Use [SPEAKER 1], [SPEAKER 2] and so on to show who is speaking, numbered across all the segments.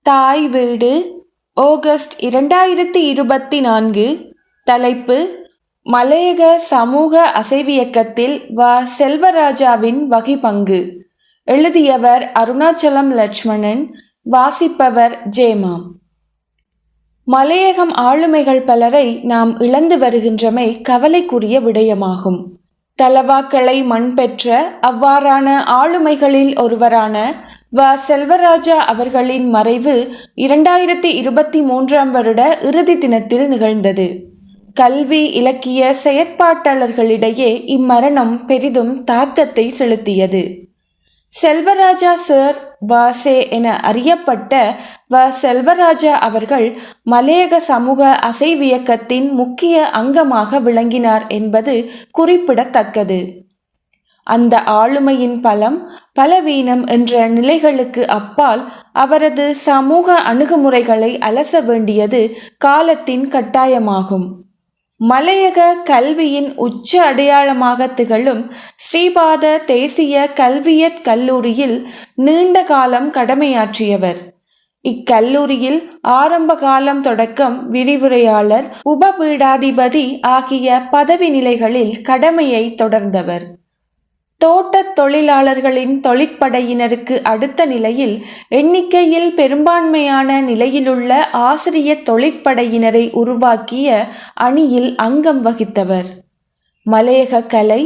[SPEAKER 1] தாய் வீடு ஆகஸ்ட் 2024. தலைப்பு: மலையக சமூக அசைவியக்கத்தில் செல்வராஜாவின் வகிபங்கு. எழுதியவர் அருணாச்சலம் லட்சுமணன். வாசிப்பவர் ஜேமா. மலையகம் ஆளுமைகள் பலரை நாம் இழந்து வருகின்றமை கவலைக்குரிய விடயமாகும். தலவாக்களை மண்பெற்ற அவ்வாறான ஆளுமைகளில் ஒருவரான செல்வராஜா அவர்களின் மறைவு 2023 வருட இறுதி தினத்தில் நிகழ்ந்தது. கல்வி இலக்கிய செயற்பாட்டாளர்களிடையே இம்மரணம் பெரிதும் தாக்கத்தை செலுத்தியது. செல்வராஜா சார் வாசே என அறியப்பட்ட செல்வராஜா அவர்கள் மலையக சமூக அசைவியக்கத்தின் முக்கிய அங்கமாக விளங்கினார் என்பது குறிப்பிடத்தக்கது. அந்த ஆளுமையின் பலம் பலவீனம் என்ற நிலைகளுக்கு அப்பால் அவரது சமூக அணுகுமுறைகளை அலச வேண்டியது காலத்தின் கட்டாயமாகும். மலையக கல்வியின் உச்ச அடையாளமாக திகழும் ஸ்ரீபாத தேசிய கல்வியற் கல்லூரியில் நீண்ட காலம் கடமையாற்றியவர். இக்கல்லூரியில் ஆரம்ப காலம் தொடக்கம் விரிவுரையாளர், உபபீடாதிபதி ஆகிய பதவி நிலைகளில் கடமையை தொடர்ந்தவர். தோட்டத் தொழிலாளர்களின் தொழிற்படையினருக்கு அடுத்த நிலையில் எண்ணிக்கையில் பெரும்பான்மையான நிலையிலுள்ள ஆசிரிய தொழிற்படையினரை உருவாக்கிய அணியில் அங்கம் வகித்தவர். மலையக கலை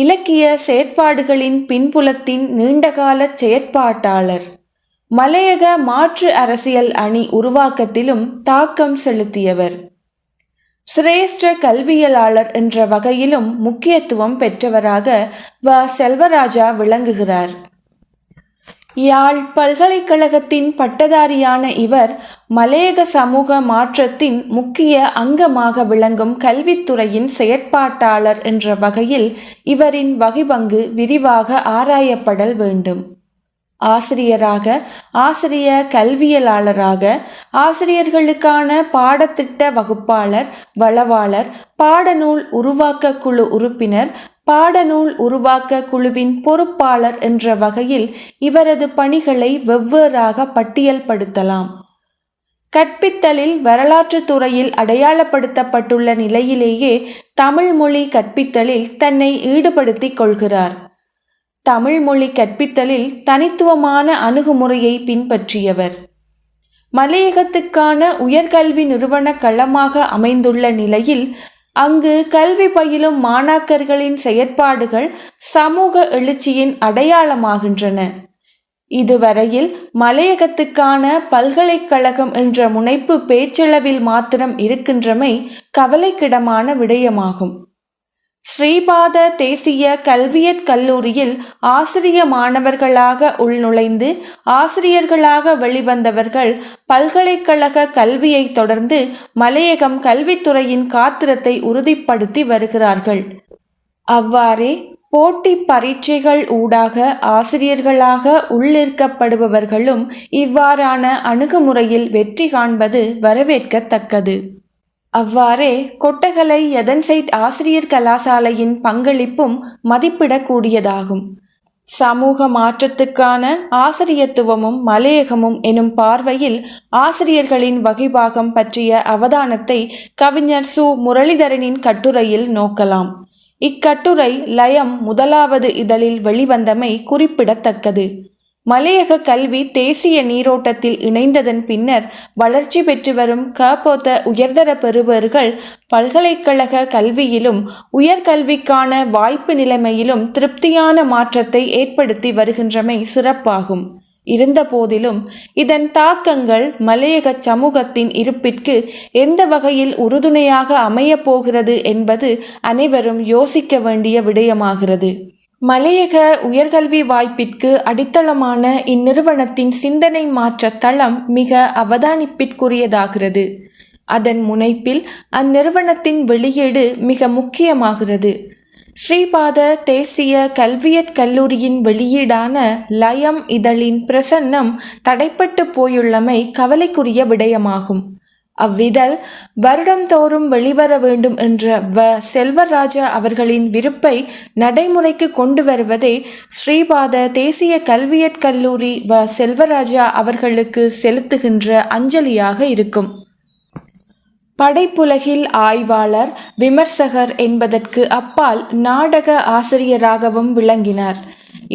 [SPEAKER 1] இலக்கிய செயற்பாடுகளின் பின்புலத்தின் நீண்டகால செயற்பாட்டாளர். மலையக மாற்று அரசியல் அணி உருவாக்கத்திலும் தாக்கம் செலுத்தியவர். சிரேஷ்ட கல்வியலாளர் என்ற வகையிலும் முக்கியத்துவம் பெற்றவராக செல்வராஜா விளங்குகிறார். யாழ் பல்கலைக்கழகத்தின் பட்டதாரியான இவர் மலையக சமூக மாற்றத்தின் முக்கிய அங்கமாக விளங்கும் கல்வித்துறையின் செயற்பாட்டாளர் என்ற வகையில் இவரின் வகிபங்கு விரிவாக ஆராயப்படல் வேண்டும். ஆசிரியராக, ஆசிரிய கல்வியலாளராக, ஆசிரியர்களுக்கான பாடத்திட்ட வகுப்பாளர், வளவாளர், பாடநூல் உருவாக்க குழு உறுப்பினர், பாடநூல் உருவாக்க குழுவின் பொறுப்பாளர் என்ற வகையில் இவரது பணிகளை வெவ்வேறாக பட்டியல்படுத்தலாம். கற்பித்தலில் வரலாற்று துறையில் அடையாளப்படுத்தப்பட்டுள்ள நிலையிலேயே தமிழ் மொழி கற்பித்தலில் தன்னை ஈடுபடுத்திக் கொள்கிறார். தமிழ் மொழி கற்பித்தலில் தனித்துவமான அணுகுமுறையை பின்பற்றியவர். மலையகத்துக்கான உயர்கல்வி நிறுவன களமாக அமைந்துள்ள நிலையில் அங்கு கல்வி பயிலும் மாணாக்கர்களின் செயற்பாடுகள் சமூக எழுச்சியின் அடையாளமாகின்றன. இதுவரையில் மலையகத்துக்கான பல்கலைக்கழகம் என்ற முனைப்பு பேச்சளவில் மாத்திரம் இருக்கின்றமை கவலைக்கிடமான விடயமாகும். ஸ்ரீபாத தேசிய கல்வியற் கல்லூரியில் ஆசிரிய மாணவர்களாக உள்நுழைந்து ஆசிரியர்களாக வெளிவந்தவர்கள் பல்கலைக்கழக கல்வியை தொடர்ந்து மலையகம் கல்வித்துறையின் காத்திரத்தை உறுதிப்படுத்தி வருகிறார்கள். அவ்வாறே போட்டி பரீட்சைகள் ஊடாக ஆசிரியர்களாக உள்ளிருக்கப்படுபவர்களும் இவ்வாறான அணுகுமுறையில் வெற்றி காண்பது வரவேற்கத்தக்கது. அவ்வாறே கொட்டகலை யதன்சைட் ஆசிரியர் கலாசாலையின் பங்களிப்பும் மதிப்பிடக்கூடியதாகும். சமூக மாற்றத்துக்கான ஆசிரியத்துவமும் மலையகமும் எனும் பார்வையில் ஆசிரியர்களின் வகிபாகம் பற்றிய அவதானத்தை கவிஞர் சு. முரளிதரனின் கட்டுரையில் நோக்கலாம். இக்கட்டுரை லயம் 1வது இதழில் வெளிவந்தமை குறிப்பிடத்தக்கது. மலையக கல்வி தேசிய நீரோட்டத்தில் இணைந்ததன் பின்னர் வளர்ச்சி பெற்று வரும் கபோத உயர்தர பெறுபவர்கள் பல்கலைக்கழக கல்வியிலும் உயர்கல்விக்கான வாய்ப்பு நிலைமையிலும் திருப்தியான மாற்றத்தை ஏற்படுத்தி வருகின்றமை சிறப்பாகும். இருந்த போதிலும் இதன் தாக்கங்கள் மலையக சமூகத்தின் இருப்பிற்கு எந்த வகையில் உறுதுணையாக அமையப் போகிறது என்பது அனைவரும் யோசிக்க வேண்டிய விடயமாகிறது. மலையக உயர்கல்வி வாய்ப்பிற்கு அடித்தளமான இந்நிறுவனத்தின் சிந்தனை மாற்ற தளம் மிக அவதானிப்பிற்குரியதாகிறது. அதன் முனைப்பில் அந்நிறுவனத்தின் வெளியீடு மிக முக்கியமாகிறது. ஸ்ரீபாத தேசிய கல்வியற் கல்லூரியின் வெளியீடான லயம் இதழின் பிரசன்னம் தடைப்பட்டு போயுள்ளமை கவலைக்குரிய விடயமாகும். அவ்விதழ் வருடந்தோறும் வெளிவர வேண்டும் என்ற செல்வராஜா அவர்களின் விருப்பை நடைமுறைக்கு கொண்டு வருவதே ஸ்ரீபாத தேசிய கல்வியற் கல்லூரி செல்வராஜா அவர்களுக்கு செலுத்துகின்ற அஞ்சலியாக இருக்கும். படைப்புலகில் ஆய்வாளர், விமர்சகர் என்பதற்கு அப்பால் நாடக ஆசிரியராகவும் விளங்கினார்.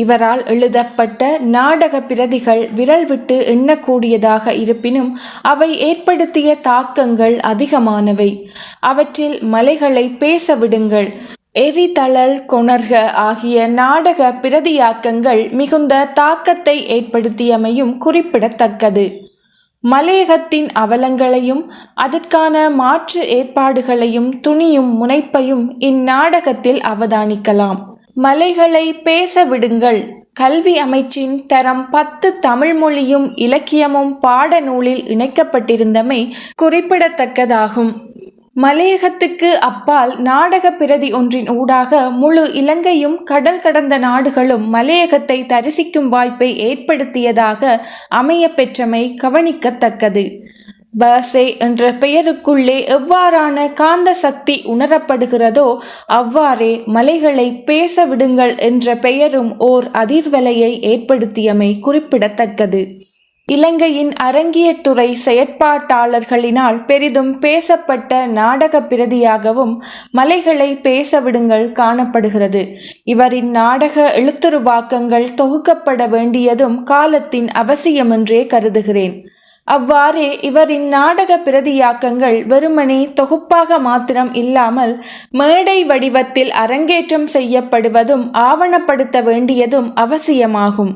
[SPEAKER 1] இவரால் எழுதப்பட்ட நாடக பிரதிகள் விரல் விட்டு எண்ணக்கூடியதாக இருப்பினும் அவை ஏற்படுத்திய தாக்கங்கள் அதிகமானவை. அவற்றில் மலைகளை பேச விடுங்கள், எரிதழல் கொணர்க ஆகிய நாடக பிரதியாக்கங்கள் மிகுந்த தாக்கத்தை ஏற்படுத்தியமையும் குறிப்பிடத்தக்கது. மலையகத்தின் அவலங்களையும் அதற்கான மாற்று ஏற்பாடுகளையும் துணியும் முனைப்பையும் இந்நாடகத்தில் அவதானிக்கலாம். மலைகளை பேச விடுங்கள் கல்வி அமைச்சின் தரம் 10 தமிழ் மொழியும் இலக்கியமும் பாடநூலில் இணைக்கப்பட்டிருந்தமை குறிப்பிடத்தக்கதாகும். மலையகத்துக்கு அப்பால் நாடக பிரதி ஒன்றின் ஊடாக முழு இலங்கையும் கடல் கடந்த நாடுகளும் மலையகத்தை தரிசிக்கும் வாய்ப்பை ஏற்படுத்தியதாக அமைய பெற்றமை கவனிக்கத்தக்கது. பசே என்ற பெயருக்குள்ளே எவ்வாறான காந்த சக்தி உணரப்படுகிறதோ அவ்வாறே மலைகளை பேச விடுங்கள் என்ற பெயரும் ஓர் அதிர்வலையை ஏற்படுத்தியமை குறிப்பிடத்தக்கது. இலங்கையின் அரங்கியத்துறை செயற்பாட்டாளர்களினால் பெரிதும் பேசப்பட்ட நாடக பிரதியாகவும் மலைகளை பேச விடுங்கள் காணப்படுகிறது. இவரின் நாடக எழுத்துருவாக்கங்கள் தொகுக்கப்பட வேண்டியதும் காலத்தின் அவசியமென்றே கருதுகிறேன். அவ்வாறே இவரின் நாடக பிரதியாக்கங்கள் வெறுமனே தொகுப்பாக மாத்திரம் இல்லாமல் மேடை வடிவத்தில் அரங்கேற்றம் செய்யப்படுவதும் ஆவணப்படுத்த வேண்டியதும் அவசியமாகும்.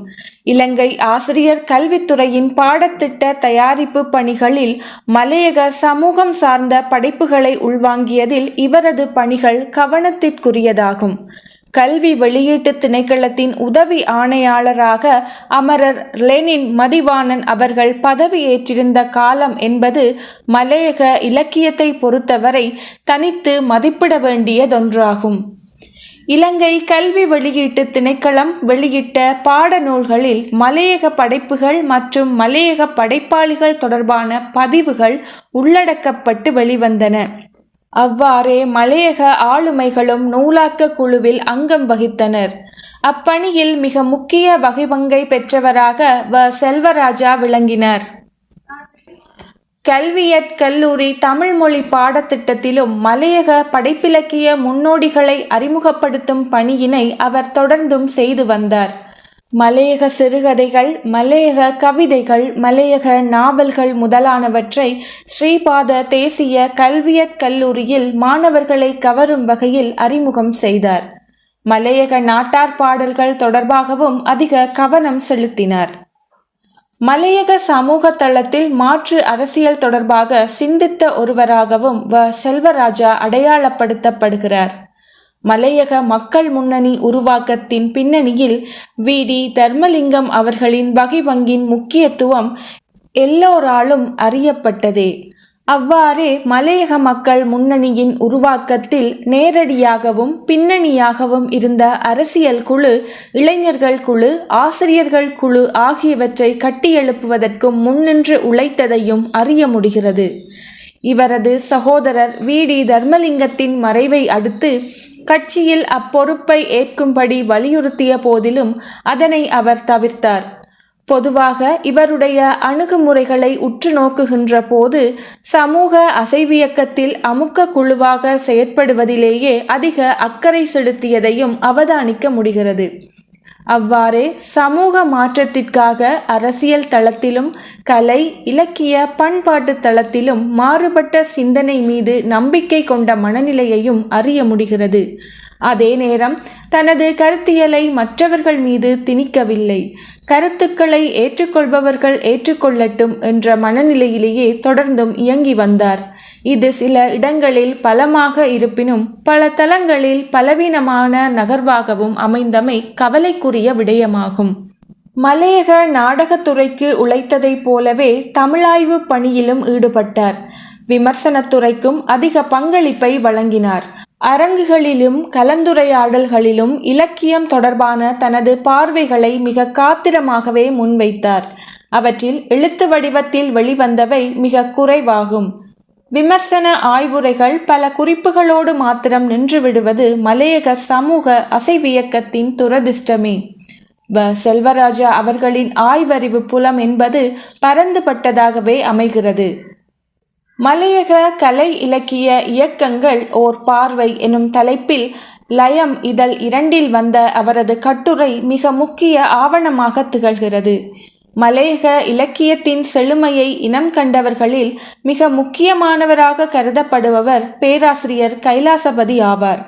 [SPEAKER 1] இலங்கை ஆசிரியர் கல்வித்துறையின் பாடத்திட்ட தயாரிப்பு பணிகளில் மலையக சமூகம் சார்ந்த படைப்புகளை உள்வாங்கியதில் இவரது பணிகள் கவனத்திற்குரியதாகும். கல்வி வெளியீட்டு திணைக்களத்தின் உதவி ஆணையாளராக அமரர் லெனின் மதிவாணன் அவர்கள் பதவியேற்றிருந்த காலம் என்பது மலையக இலக்கியத்தை பொறுத்தவரை தனித்து மதிப்பிட வேண்டியதொன்றாகும். இலங்கை கல்வி வெளியீட்டு திணைக்களம் வெளியிட்ட பாடநூல்களில் மலையக படைப்புகள் மற்றும் மலையக படைப்பாளிகள் தொடர்பான பதிவுகள் உள்ளடக்கப்பட்டு வெளிவந்தன. அவ்வாறே மலையக ஆளுமைகளும் நூலாக்க குழுவில் அங்கம் வகித்தனர். அப்பணியில் மிக முக்கிய வகைபங்கை பெற்றவராக செல்வராஜா விளங்கினார். கல்வியற் கல்லூரி தமிழ் மொழி பாடத்திட்டத்திலும் மலையக படைப்பிலக்கிய முன்னோடிகளை அறிமுகப்படுத்தும் பணியினை அவர் தொடர்ந்தும் செய்து வந்தார். மலையக சிறுகதைகள், மலையக கவிதைகள், மலையக நாவல்கள் முதலானவற்றை ஸ்ரீபாத தேசிய கல்வியற் கல்லூரியில் மாணவர்களை கவரும் வகையில் அறிமுகம் செய்தார். மலையக நாட்டார் பாடல்கள் தொடர்பாகவும் அதிக கவனம் செலுத்தினார். மலையக சமூக தளத்தில் மாற்று அரசியல் தொடர்பாக சிந்தித்த ஒருவராகவும் செல்வராஜா அடையாளப்படுத்தப்படுகிறார். மலையக மக்கள் முன்னணி உருவாக்கத்தின் பின்னணியில் வி.டி. தர்மலிங்கம் அவர்களின் வகைபங்கின் முக்கியத்துவம் எல்லோராலும் அறியப்பட்டதே. அவ்வாறே மலையக மக்கள் முன்னணியின் உருவாக்கத்தில் நேரடியாகவும் பின்னணியாகவும் இருந்த அரசியல் குழு, இளைஞர்கள் குழு, ஆசிரியர்கள் குழு ஆகியவற்றை கட்டியெழுப்புவதற்கும் முன்னின்று உழைத்ததையும் அறிய முடிகிறது. இவரது சகோதரர் வி.டி. தர்மலிங்கத்தின் மறைவை அடுத்து கட்சியில் அப்பொறுப்பை ஏற்கும்படி வலியுறுத்திய போதிலும் அதனை அவர் தவிர்த்தார். பொதுவாக இவருடைய அணுகுமுறைகளை உற்று நோக்குகின்ற போது சமூக அசைவியக்கத்தில் அமுக்க குழுவாக செயற்படுவதிலேயே அதிக அக்கறை செலுத்தியதையும் அவதானிக்க முடிகிறது. அவ்வாறே சமூக மாற்றத்திற்காக அரசியல் தளத்திலும் கலை, இலக்கிய, பண்பாட்டு தளத்திலும் மாறுபட்ட சிந்தனை மீது நம்பிக்கை கொண்ட மனநிலையையும் அறிய முடிகிறது. அதே நேரம் தனது கருத்தியலை மற்றவர்கள் மீது திணிக்கவில்லை. கருத்துக்களை ஏற்றுக்கொள்பவர்கள் ஏற்றுக்கொள்ளட்டும் என்ற மனநிலையிலேயே தொடர்ந்தும் இயங்கி வந்தார். இது சில இடங்களில் பலமாக இருப்பினும் பல தளங்களில் பலவீனமான நகர்வாகவும் அமைந்தமை கவலைக்குரிய விடயமாகும். மலையக நாடகத்துறைக்கு உழைத்ததைப் போலவே தமிழாய்வு பணியிலும் ஈடுபட்டார். விமர்சனத்துறைக்கும் அதிக பங்களிப்பை வழங்கினார். அரங்குகளிலும் கலந்துரையாடல்களிலும் இலக்கியம் தொடர்பான தனது பார்வைகளை மிக காத்திரமாகவே முன்வைத்தார். அவற்றில் எழுத்து வடிவத்தில் வெளிவந்தவை மிக குறைவாகும். விமர்சன ஆய்வுரைகள் பல குறிப்புகளோடு மாத்திரம் நின்றுவிடுவது மலையக சமூக அசைவியக்கத்தின் துரதிர்ஷ்டமே. செல்வராஜா அவர்களின் ஆய்வறிவு புலம் என்பது பரந்துபட்டதாகவே அமைகிறது. மலையக கலை இலக்கிய இயக்கங்கள் ஓர் பார்வை எனும் தலைப்பில் லயம் இதழ் 2 வந்த அவரது கட்டுரை மிக முக்கிய ஆவணமாக திகழ்கிறது. மலையக இலக்கியத்தின் செழுமையை இனம் கண்டவர்களில் மிக முக்கியமானவராக கருதப்படுபவர் பேராசிரியர் கைலாசபதி ஆவார்.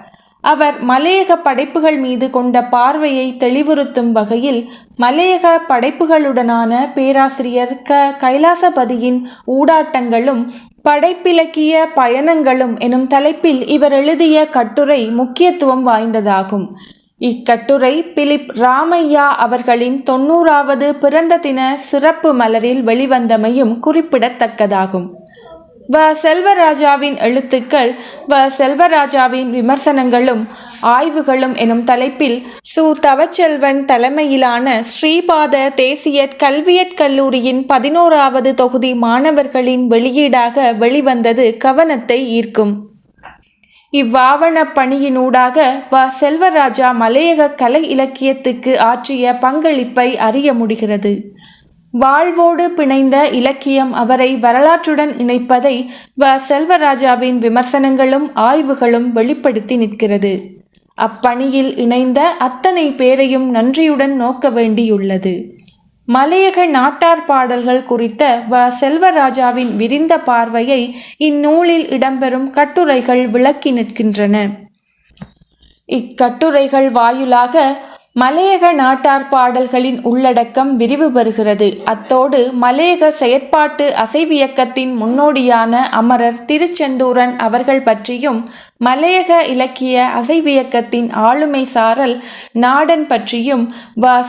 [SPEAKER 1] அவர் மலையக படைப்புகள் மீது கொண்ட பார்வையை தெளிவுறுத்தும் வகையில் மலையக படைப்புகளுடனான பேராசிரியர் கைலாசபதியின் ஊடாட்டங்களும் படைப்பிலக்கிய பயணங்களும் எனும் தலைப்பில் இவர் எழுதிய கட்டுரை முக்கியத்துவம் வாய்ந்ததாகும். இக்கட்டுரை பிலிப் ராமையா அவர்களின் 90வது பிறந்த தின சிறப்பு மலரில் வெளிவந்தமையும் குறிப்பிடத்தக்கதாகும். செல்வராஜாவின் எழுத்துக்கள் செல்வராஜாவின் விமர்சனங்களும் ஆய்வுகளும் எனும் தலைப்பில் தவச்செல்வன் தலைமையிலான ஸ்ரீபாத தேசிய கல்வியற் கல்லூரியின் 11வது தொகுதி மாணவர்களின் வெளியீடாக வெளிவந்தது கவனத்தை ஈர்க்கும். இவ்வாவண பணியினூடாக செல்வராஜா மலையக கலை இலக்கியத்துக்கு ஆற்றிய பங்களிப்பை அறிய முடிகிறது. வாழ்வோடு பிணைந்த இலக்கியம் அவரை வரலாற்றுடன் இணைப்பதை செல்வராஜாவின் விமர்சனங்களும் ஆய்வுகளும் வெளிப்படுத்தி நிற்கிறது. அப்பணியில் இணைந்த அத்தனை பேரையும் நன்றியுடன் நோக்க வேண்டியுள்ளது. மலையக நாட்டார் பாடல்கள் குறித்த செல்வராஜாவின் விரிந்த பார்வையை இந்நூலில் இடம்பெறும் கட்டுரைகள் விளக்கி நிற்கின்றன. இக்கட்டுரைகள் வாயிலாக மலையக நாட்டார் பாடல்களின் உள்ளடக்கம் விரிவு பெறுகிறது. அத்தோடு மலையக செயற்பாட்டு அசைவியக்கத்தின் முன்னோடியான அமரர் திருச்செந்தூரன் அவர்கள் பற்றியும் மலையக இலக்கிய அசைவியக்கத்தின் ஆளுமை சாரல் நாடன் பற்றியும்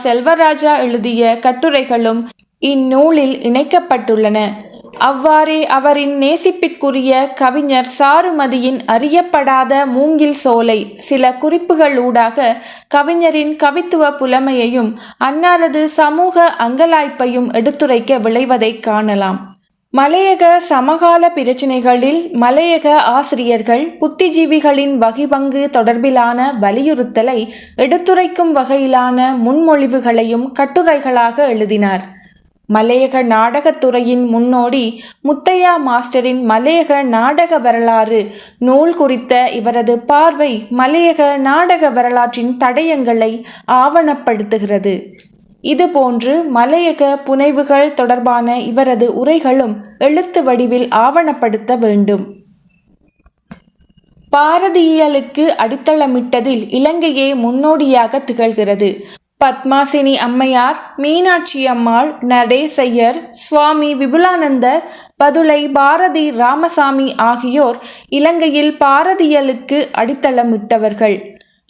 [SPEAKER 1] செல்வராஜா எழுதிய கட்டுரைகளும் இந்நூலில் இணைக்கப்பட்டுள்ளன. அவ்வாறே அவரின் நேசிப்பிற்குரிய கவிஞர் சாருமதியின் அறியப்படாத மூங்கில் சோலை சில குறிப்புகளூடாக கவிஞரின் கவித்துவ புலமையையும் அன்னாரது சமூக அங்கலாய்ப்பையும் எடுத்துரைக்க விளைவதை காணலாம். மலையக சமகால பிரச்சினைகளில் மலையக ஆசிரியர்கள் புத்திஜீவிகளின் வகிபங்கு தொடர்பிலான வலியுறுத்தலை எடுத்துரைக்கும் வகையிலான முன்மொழிவுகளையும் கட்டுரைகளாக எழுதினார். மலையக நாடகத்துறையின் முன்னோடி முத்தையா மாஸ்டரின் மலையக நாடக வரலாறு நூல் குறித்த இவரது பார்வை மலையக நாடக வரலாற்றின் தடயங்களை ஆவணப்படுத்துகிறது. இதுபோன்று மலையக புனைவுகள் தொடர்பான இவரது உரைகளும் எழுத்து வடிவில் ஆவணப்படுத்த வேண்டும். பாரதியியலுக்கு அடித்தளமிட்டதில் இலங்கையே முன்னோடியாக திகழ்கிறது. பத்மாசினி அம்மையார், மீனாட்சி அம்மாள், நடேசையர், சுவாமி விபுலானந்தர், பதுளை பாரதி ராமசாமி ஆகியோர் இலங்கையில் பாரதியலுக்கு அடித்தளமிட்டவர்கள்.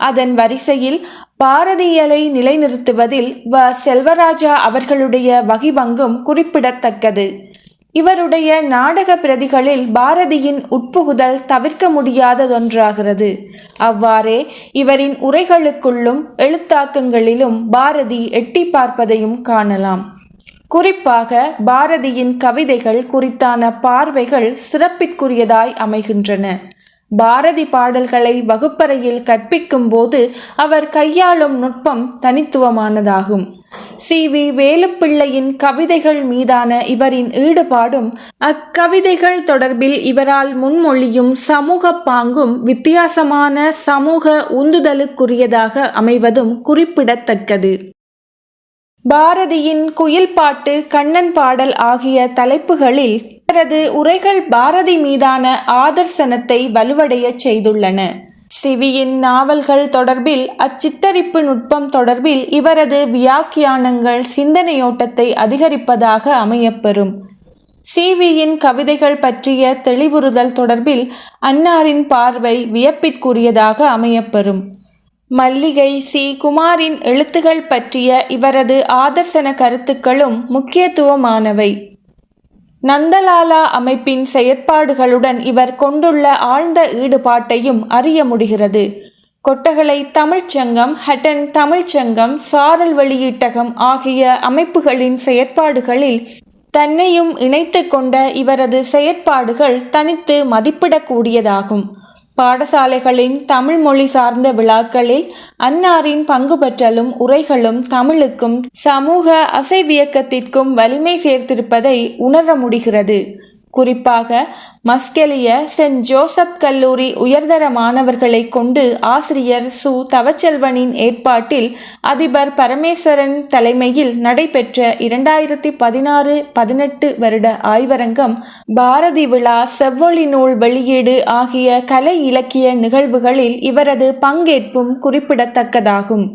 [SPEAKER 1] அதன் வரிசையில் பாரதியலை நிலைநிறுத்துவதில் செல்வராஜா அவர்களுடைய வகிபங்கும் குறிப்பிடத்தக்கது. இவருடைய நாடக பிரதிகளில் பாரதியின் உட்புகுதல் தவிர்க்க முடியாததொன்றாகிறது. அவ்வாறே இவரின் உரைகளுக்குள்ளும் எழுத்தாக்கங்களிலும் பாரதி எட்டி பார்ப்பதையும் காணலாம். குறிப்பாக பாரதியின் கவிதைகள் குறித்தான பார்வைகள் சிறப்பிற்குரியதாய் அமைகின்றன. பாரதி பாடல்களை வகுப்பறையில் கற்பிக்கும் போது அவர் கையாளும் நுட்பம் தனித்துவமானதாகும். சி.வி. வேலுப்பிள்ளையின் கவிதைகள் மீதான இவரின் ஈடுபாடும் அக்கவிதைகள் தொடர்பில் இவரால் முன்மொழியும் சமூக பாங்கும் வித்தியாசமான சமூக உந்துதலுக்குரியதாக அமைவதும் குறிப்பிடத்தக்கது. பாரதியின் குயில் பாட்டு, கண்ணன் பாடல் ஆகிய தலைப்புகளில் இவரது உரைகள் பாரதி மீதான ஆதர்சனத்தை வலுவடைய செய்துள்ளன. சிவியின் நாவல்கள் தொடர்பில் அச்சித்தரிப்பு நுட்பம் தொடர்பில் இவரது வியாக்கியானங்கள் சிந்தனையோட்டத்தை அதிகரிப்பதாக அமையப்பெறும். சிவியின் கவிதைகள் பற்றிய தெளிவுறுதல் தொடர்பில் அன்னாரின் பார்வை வியப்பிற்குரியதாக அமையப்பெறும். மல்லிகை சி. குமாரின் எழுத்துகள் பற்றிய இவரது ஆதர்சன கருத்துக்களும் முக்கியத்துவமானவை. நந்தலாலா அமைப்பின் செயற்பாடுகளுடன் இவர் கொண்டுள்ள ஆழ்ந்த ஈடுபாட்டையும் அறிய முடிகிறது. கொட்டகலை தமிழ்ச்சங்கம், ஹட்டன் தமிழ்ச்சங்கம், சாரல் வெளியீட்டகம் ஆகிய அமைப்புகளின் செயற்பாடுகளில் தன்னையும் இணைத்து கொண்ட இவரது செயற்பாடுகள் தனித்து மதிப்பிடக்கூடியதாகும். பாடசாலைகளின் தமிழ் மொழி சார்ந்த விழாக்களில் அன்னாரின் பங்கு பெற்றலும் உரைகளும் தமிழுக்கும் சமூக அசைவியக்கத்திற்கும் வலிமை சேர்த்திருப்பதை உணர முடிகிறது. குறிப்பாக மஸ்கெலிய சென்ட் ஜோசப் கல்லூரி உயர்தர மாணவர்களை கொண்டு ஆசிரியர் சு. தவச்செல்வனின் ஏற்பாட்டில் அதிபர் பரமேஸ்வரன் தலைமையில் நடைபெற்ற 2016-18 வருட ஆய்வரங்கம், பாரதி விழா, செவ்வொளி நூல் வெளியீடு ஆகிய கலை இலக்கிய நிகழ்வுகளில் இவரது பங்கேற்பும் குறிப்பிடத்தக்கதாகும்.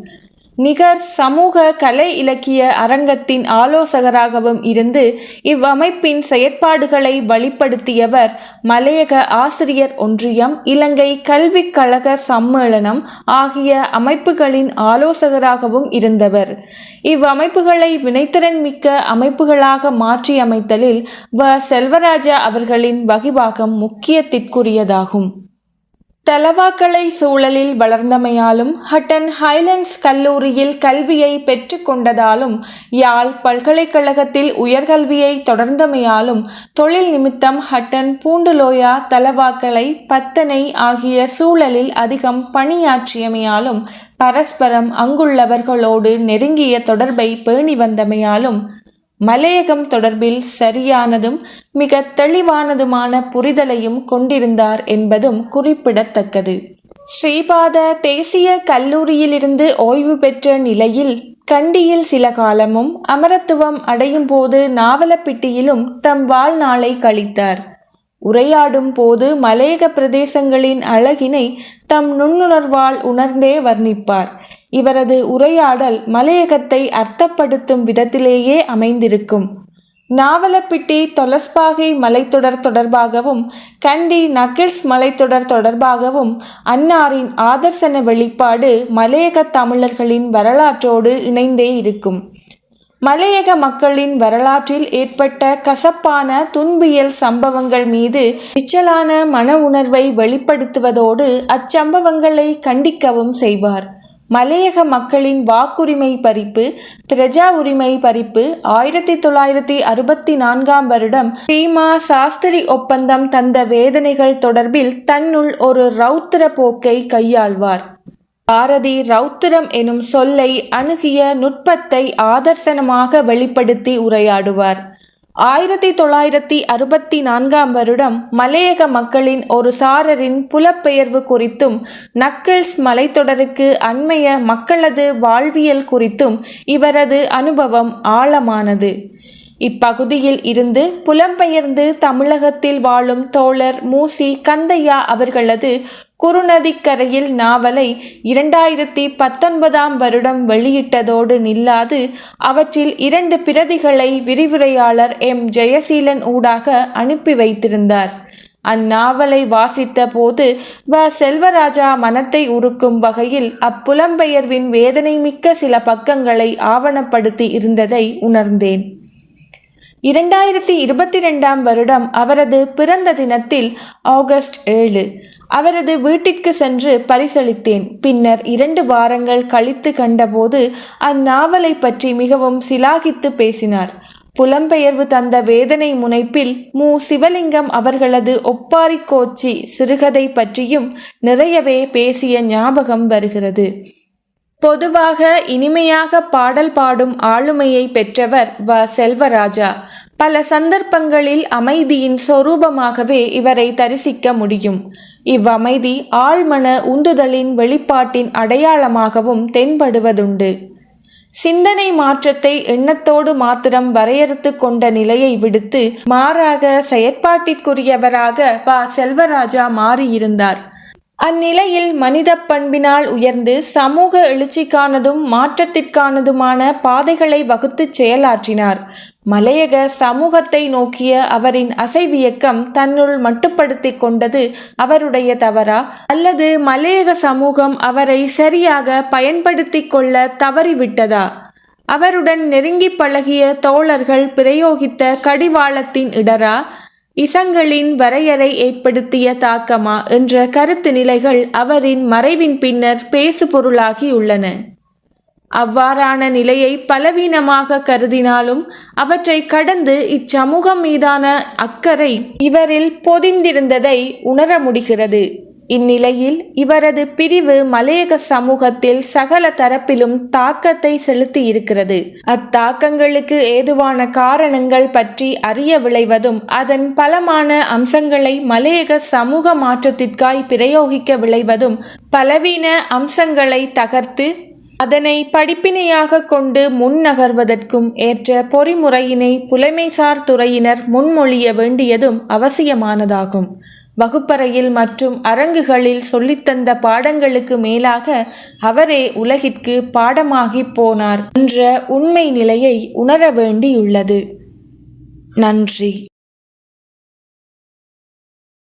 [SPEAKER 1] நிகர் சமூக கலை இலக்கிய அரங்கத்தின் ஆலோசகராகவும் இருந்து இவ்வமைப்பின் செயற்பாடுகளை வழிப்படுத்தியவர். மலையக ஆசிரியர் ஒன்றியம், இலங்கை கல்விக் கழக சம்மேளனம் ஆகிய அமைப்புகளின் ஆலோசகராகவும் இருந்தவர். இவ்வமைப்புகளை வினைத்திறன் மிக்க அமைப்புகளாக மாற்றியமைத்தலில் செல்வராஜா அவர்களின் வகிபாகம் முக்கியத்திற்குரியதாகும். தலவாக்கலை சூழலில் வளர்ந்தமையாலும் ஹட்டன் ஹைலண்ட்ஸ் கல்லூரியில் கல்வியை பெற்று கொண்டதாலும் யாழ் பல்கலைக்கழகத்தில் உயர்கல்வியை தொடர்ந்தமையாலும் தொழில் நிமித்தம் ஹட்டன், பூண்டுலோயா, தலவாக்கலை, பத்தனை ஆகிய சூழலில் அதிகம் பணியாற்றியமையாலும் பரஸ்பரம் அங்குள்ளவர்களோடு நெருங்கிய தொடர்பை பேணி வந்தமையாலும் மலையகம் தொடர்பில் சரியானதும் மிக தெளிவானதுமான புரிதலையும் கொண்டிருந்தார் என்பதும் குறிப்பிடத்தக்கது. ஸ்ரீபாத தேசிய கல்லூரியிலிருந்து ஓய்வு பெற்ற நிலையில் கண்டியில் சில காலமும் அமரத்துவம் அடையும் போது நாவலப்பிட்டியிலும் தம் வாழ்நாளை கழித்தார். உரையாடும் போது மலையக பிரதேசங்களின் அழகினை தம் நுண்ணுணர்வால் உணர்ந்தே வர்ணிப்பார். இவரது உரையாடல் மலையகத்தை அர்த்தப்படுத்தும் விதத்திலேயே அமைந்திருக்கும். நாவலப்பிட்டி தொலஸ்பாகை மலைத்தொடர் தொடர்பாகவும் கண்டி நக்கிள்ஸ் மலைத்தொடர் தொடர்பாகவும் அன்னாரின் ஆதர்சன வெளிப்பாடு மலையக தமிழர்களின் வரலாற்றோடு இணைந்தே இருக்கும். மலையக மக்களின் வரலாற்றில் ஏற்பட்ட கசப்பான துன்பியல் சம்பவங்கள் மீது நிச்சலான மன உணர்வை வெளிப்படுத்துவதோடு அச்சம்பவங்களை கண்டிக்கவும் செய்வார். மலையக மக்களின் வாக்குரிமை பறிப்பு, பிரஜா உரிமை பறிப்பு, 1964 வருடம் சீமா சாஸ்திரி ஒப்பந்தம் தந்த வேதனைகள் தொடர்பில் தன்னுள் ஒரு ரௌத்திர போக்கை கையாள்வார். பாரதி ரௌத்திரம் எனும் சொல்லை அணுகிய நுட்பத்தை ஆதர்சனமாக வெளிப்படுத்தி உரையாடுவார். 1964 வருடம் மலையக மக்களின் ஒரு சாரரின் புலப்பெயர்வு குறித்தும் நக்கிள்ஸ் மலைத்தொடருக்கு அண்மைய மக்களது வாழ்வியல் குறித்தும் இவரது அனுபவம் ஆழமானது. இப்பகுதியில் இருந்து புலம்பெயர்ந்து தமிழகத்தில் வாழும் தோழர் மூசி கந்தையா அவர்களது குருநதிக்கரையில் நாவலை 2019 வருடம் வெளியிட்டதோடு நில்லாது அவற்றில் 2 பிரதிகளை விரிவுரையாளர் எம். ஜெயசீலன் ஊடாக அனுப்பி வைத்திருந்தார். அந்நாவலை வாசித்த போது செல்வராஜா மனத்தை உருக்கும் வகையில் அப்புலம்பெயர்வின் வேதனை மிக்க சில பக்கங்களை ஆவணப்படுத்தி இருந்ததை உணர்ந்தேன். 2022 வருடம் அவரது பிறந்த தினத்தில் ஆகஸ்ட் 7 அவரது வீட்டிற்கு சென்று பரிசளித்தேன். பின்னர் 2 வாரங்கள் கழித்து கண்டபோது அந்நாவலை பற்றி மிகவும் சிலாகித்து பேசினார். புலம்பெயர்வு தந்த வேதனை முனைப்பில் மு. சிவலிங்கம் அவர்களது ஒப்பாரி கோச்சி சிறுகதை பற்றியும் நிறையவே பேசிய ஞாபகம் வருகிறது. பொதுவாக இனிமையாக பாடல் பாடும் ஆளுமையை பெற்றவர் செல்வராஜா. பல சந்தர்ப்பங்களில் அமைதியின் சொரூபமாகவே இவரை தரிசிக்க முடியும். இவ்வமைதி ஆழ்மன உந்துதலின் வெளிப்பாட்டின் அடையாளமாகவும் தென்படுவதுண்டு. சிந்தனை மாற்றத்தை எண்ணத்தோடு மாத்திரம் வரையறுத்து கொண்ட நிலையை விடுத்து மாறாக செயற்பாட்டிற்குரியவராக செல்வராஜா மாறியிருந்தார். அந்நிலையில் மனித பண்பினால் உயர்ந்து சமூக எழுச்சிக்கானதும் மாற்றத்திற்கானதுமான பாதைகளை வகுத்து செயலாற்றினார். மலையக சமூகத்தை நோக்கிய அவரின் அசைவியக்கம் தன்னுள் மட்டுப்படுத்தி கொண்டது அவருடைய தவறா, அல்லது மலையக சமூகம் அவரை சரியாக பயன்படுத்தி கொள்ள தவறிவிட்டதா? அவருடன் நெருங்கி பழகிய தோழர்கள் பிரயோகித்த கடிவாளத்தின் இடரா, இசங்களின் வரையறை ஏற்படுத்திய தாக்கமா என்ற கருத்து நிலைகள் அவரின் மறைவின் பின்னர் பேசு பொருளாகியுள்ளன. அவ்வாறான நிலையை பலவீனமாக கருதினாலும் அவற்றை கடந்து இச்சமூகம் மீதான அக்கறை இவரில் பொதிந்திருந்ததை உணர முடிகிறது. இந்நிலையில் இவரது பிரிவு மலையக சமூகத்தில் சகல தரப்பிலும் தாக்கத்தை செலுத்தி இருக்கிறது. அத்தாக்கங்களுக்கு ஏதுவான காரணங்கள் பற்றி அறிய விளைவதும் அதன் பலமான அம்சங்களை மலையக சமூக மாற்றத்திற்காய் பிரயோகிக்க விளைவதும் பலவீன அம்சங்களை தகர்த்து அதனை படிப்பினையாக கொண்டு முன்னகர்வதற்கும் ஏற்ற பொறிமுறையினை புலமைசார் துறையினர் முன்மொழிய வேண்டியதும் அவசியமானதாகும். வகுப்பறையில் மற்றும் அரங்குகளில் சொல்லித்தந்த பாடங்களுக்கு மேலாக அவரே உலகிற்கு பாடமாகி போனார் என்ற உண்மை நிலையை உணர வேண்டியுள்ளது. நன்றி.